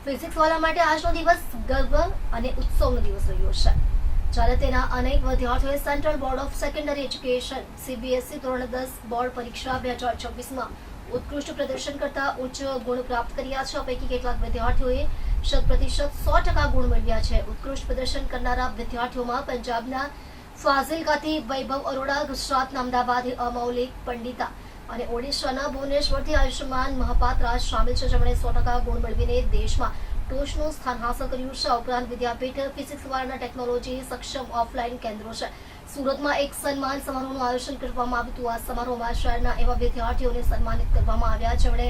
ફિઝિક્સવાળા માટે આજનો દિવસ ગર્વ અને ઉત્સવનો દિવસ રહ્યો છે જ્યારે તેના અનેક વિદ્યાર્થીઓએ central board of secondary education CBSE ધોરણ 10 બોર્ડ પરીક્ષા 2026માં ઉત્કૃષ્ટ પ્રદર્શન કરતા ઉચ્ચ ગુણ પ્રાપ્ત કર્યા છે। આ પૈકી કેટલાક વિદ્યાર્થીઓએ 100% ગુણ મેળવ્યા છે। ઉત્કૃષ્ટ પ્રદર્શન કરનારા વિદ્યાર્થીઓમાં પંજાબના ફાઝિલકાથી વૈભવ અરોડા, ગુજરાતના અમદાવાદથી અમૌલિક પંડિતા અને ઓડિશાના ભુવનેશ્વરથી આયુષ્માન મહાપાત્રા શામેલ છે, જેમણે 100% ગુણ મેળવીને દેશમાં ટોચનું સ્થાન હાંસલ કર્યું છે। આ ઉપરાંત વિદ્યાપીઠ ફિઝિક્સવાળાના ટેકનોલોજી સક્ષમ ઓફલાઈન કેન્દ્રો છે। સુરતમાં એક સન્માન સમારોહનું આયોજન કરવામાં આવ્યું હતું। આ સમારોહમાં શહેરના એવા વિદ્યાર્થીઓને સન્માનિત કરવામાં આવ્યા જેમણે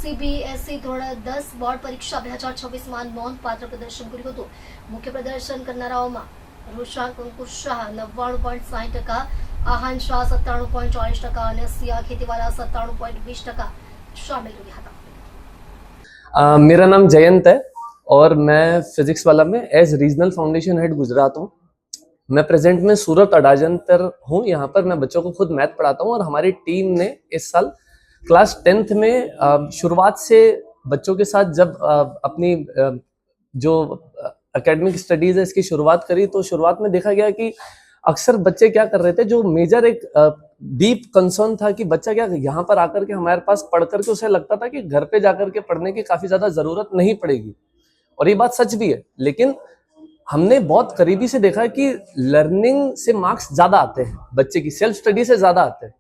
સીબીએસઈ ધોરણ 10 બોર્ડ પરીક્ષા 2026માં નોંધપાત્ર પ્રદર્શન કર્યું હતું। મુખ્ય પ્રદર્શન કરનારાઓમાં રોશાંક અંકુશ શાહ 99.60%, આહાન શાહ 97.40% અને સિયા ખેતીવાલા 97.20% शामिल રહ્યા હતા। मेरा नाम जयंत है और मैं फिजिक्स वाला में as regional foundation head Gujarat हूँ। मैं प्रेजेंट में सूरत अडाजनतर हूँ। यहाँ पर मैं बच्चों को खुद मैथ पढ़ाता हूँ और हमारी टीम ने इस साल क्लास 10th में शुरुआत से बच्चों के साथ जब अपनी जो एकेडमिक स्टडीज है इसकी शुरुआत करी, तो शुरुआत में देखा गया कि अक्सर बच्चे क्या कर रहे थे, जो मेजर एक डीप कंसर्न था कि बच्चा क्या यहाँ पर आकर के हमारे पास पढ़ करके उसे लगता था कि घर पे जाकर के पढ़ने की काफी ज्यादा जरूरत नहीं पड़ेगी, और ये बात सच भी है। लेकिन हमने बहुत करीबी से देखा कि लर्निंग से मार्क्स ज्यादा आते हैं, बच्चे की सेल्फ स्टडी से ज्यादा आते हैं।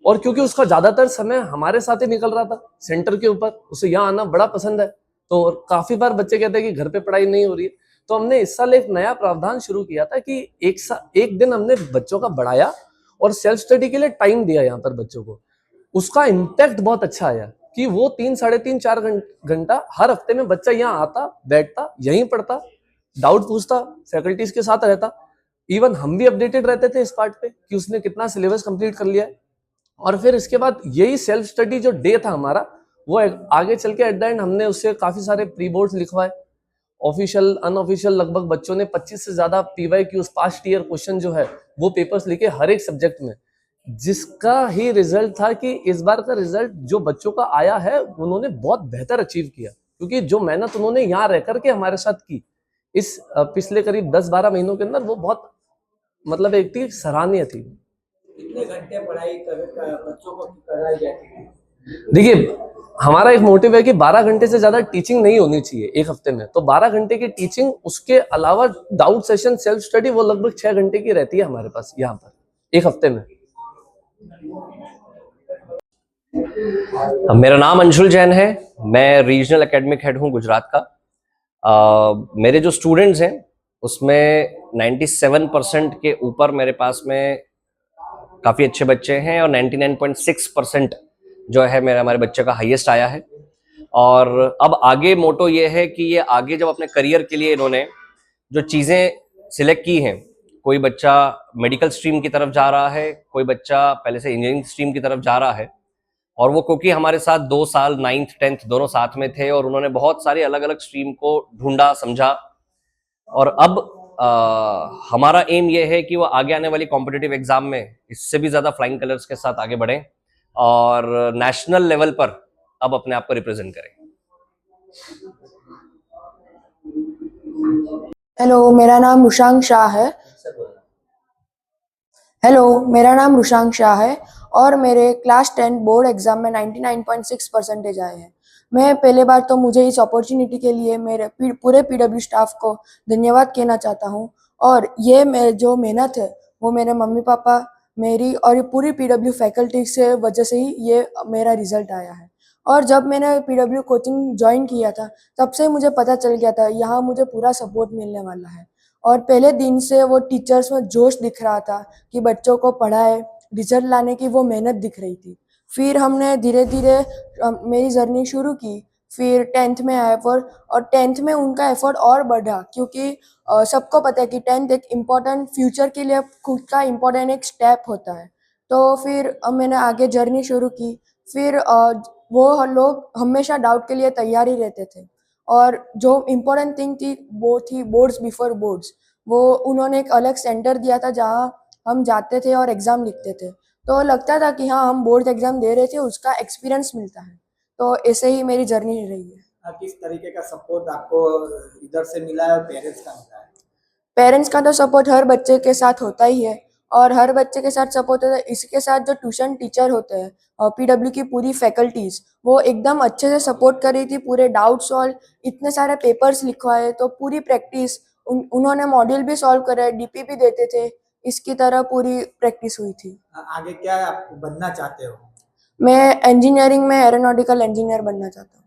और क्योंकि उसका ज्यादातर समय हमारे साथ ही निकल रहा था सेंटर के ऊपर, उसे यहाँ आना बड़ा पसंद है, तो काफी बार बच्चे कहते हैं कि घर पे पढ़ाई नहीं हो रही है। तो हमने इस साल एक नया प्रावधान शुरू किया था कि एक दिन हमने बच्चों का बढ़ाया और सेल्फ स्टडी के लिए टाइम दिया यहाँ पर बच्चों को। उसका इम्पैक्ट बहुत अच्छा आया कि वो 3, साढ़े 3, 4 घंटा हर हफ्ते में बच्चा यहाँ आता, बैठता, यहीं पढ़ता, डाउट पूछता, फैकल्टीज के साथ रहता। इवन हम भी अपडेटेड रहते थे इस पार्ट पे कि उसने कितना सिलेबस कंप्लीट कर लिया है। और फिर इसके बाद यही सेल्फ स्टडी जो डे था हमारा, वो आगे चल के एट द एंड हमने उससे काफी सारे प्री बोर्ड्स लिखवाए, ऑफिशियल अनऑफिशियल लगभग बच्चों ने 25 से ज्यादा पीवाईक्यूज पास्ट ईयर क्वेश्चन जो है वो पेपर्स लिखे हर एक सब्जेक्ट में, जिसका ही रिजल्ट था कि इस बार का रिजल्ट जो बच्चों का आया है उन्होंने बहुत बेहतर अचीव किया, क्योंकि जो मेहनत उन्होंने यहाँ रह करके हमारे साथ की इस पिछले करीब 10-12 महीनों के अंदर, वो बहुत मतलब एक थी सराहनीय थी। कितने घंटे पढ़ाई बच्चों को कराई जाती है? देखिए, हमारा एक मोटिव है कि 12 घंटे से ज्यादा टीचिंग नहीं होनी चाहिए एक हफ्ते में, तो 12 घंटे की टीचिंग, उसके अलावा डाउट सेशन, सेल्फ स्टडी, वो लगभग 6 घंटे की रहती है हमारे पास यहाँ पर एक हफ्ते में। मेरा नाम अंशुल जैन है, मैं रीजनल एकेडमिक हेड हूँ गुजरात का। मेरे जो स्टूडेंट्स हैं उसमें 97% के ऊपर मेरे पास में काफ़ी अच्छे बच्चे हैं, और 99.6% जो है हमारे बच्चे का हाईएस्ट आया है। और अब आगे मोटो ये है कि ये आगे जब अपने करियर के लिए इन्होंने जो चीज़ें सिलेक्ट की हैं, कोई बच्चा मेडिकल स्ट्रीम की तरफ जा रहा है, कोई बच्चा पहले से इंजीनियरिंग स्ट्रीम की तरफ जा रहा है, और वो क्योंकि हमारे साथ 2 साल 9th 10th दोनों साथ में थे और उन्होंने बहुत सारी अलग अलग स्ट्रीम को ढूंढा, समझा, और अब हमारा एम ये है कि वो आगे आने वाली कॉम्पिटिटिव एग्जाम में इससे भी ज़्यादा फ्लाइंग कलर्स के साथ आगे बढ़ें और नेशनल लेवल पर अब अपने आप को रिप्रेजेंट करें। हेलो, मेरा नाम रुशांक शाह है। हेलो, मेरा नाम रुशांक शाह है और मेरे क्लास 10 बोर्ड एग्जाम में 99.6% आए हैं। मैं पहले बार तो मुझे इस अपॉर्चुनिटी के लिए मेरे पूरे पीडब्ल्यू स्टाफ को धन्यवाद कहना चाहता हूँ, और ये जो मेहनत है वो मेरे मम्मी पापा, मेरी और ये पूरी पीडब्ल्यू फैकल्टी से वजह से ही ये मेरा रिजल्ट आया है। और जब मैंने पीडब्ल्यू कोचिंग ज्वाइन किया था तब से मुझे पता चल गया था यहाँ मुझे पूरा सपोर्ट मिलने वाला है, और पहले दिन से वो टीचर्स में जोश दिख रहा था कि बच्चों को पढ़ाए, रिजल्ट लाने की वो मेहनत दिख रही थी। फिर हमने धीरे धीरे मेरी जर्नी शुरू की, फिर 10th में आए और 10th में उनका एफर्ट और बढ़ा, क्योंकि सबको पता है कि 10th एक इम्पॉर्टेंट फ्यूचर के लिए खुद का इम्पॉर्टेंट एक स्टेप होता है। तो फिर मैंने आगे जर्नी शुरू की। फिर वो लोग हमेशा डाउट के लिए तैयार ही रहते थे, और जो इम्पोर्टेंट थिंग थी वो थी बोर्ड्स बिफोर बोर्ड्स। वो उन्होंने एक अलग सेंटर दिया था जहाँ हम जाते थे और एग्ज़ाम लिखते थे, तो लगता था कि हाँ हम बोर्ड एग्ज़ाम दे रहे थे, उसका एक्सपीरियंस मिलता है। तो ऐसे ही मेरी जर्नी रही है। किस तरीके का सपोर्ट आपको इधर से मिला है और पेरेंट्स का मिला है? पेरेंट्स का तो सपोर्ट हर बच्चे के साथ होता ही है, और हर बच्चे के साथ सपोर्ट होता है। इसके साथ जो ट्यूशन टीचर होते हैं और पीडब्ल्यू की पूरी फैकल्टीज, वो एकदम अच्छे से सपोर्ट कर रही थी। पूरे डाउट सॉल्व, इतने सारे पेपर्स लिखवाए, तो पूरी प्रैक्टिस, उन्होंने मॉड्यूल भी सॉल्व करे, डीपी भी देते थे। इसकी तरह पूरी प्रैक्टिस हुई थी। आगे क्या आप बनना चाहते हो? मैं इंजीनियरिंग में एरोनॉटिकल इंजीनियर बनना चाहता हूँ।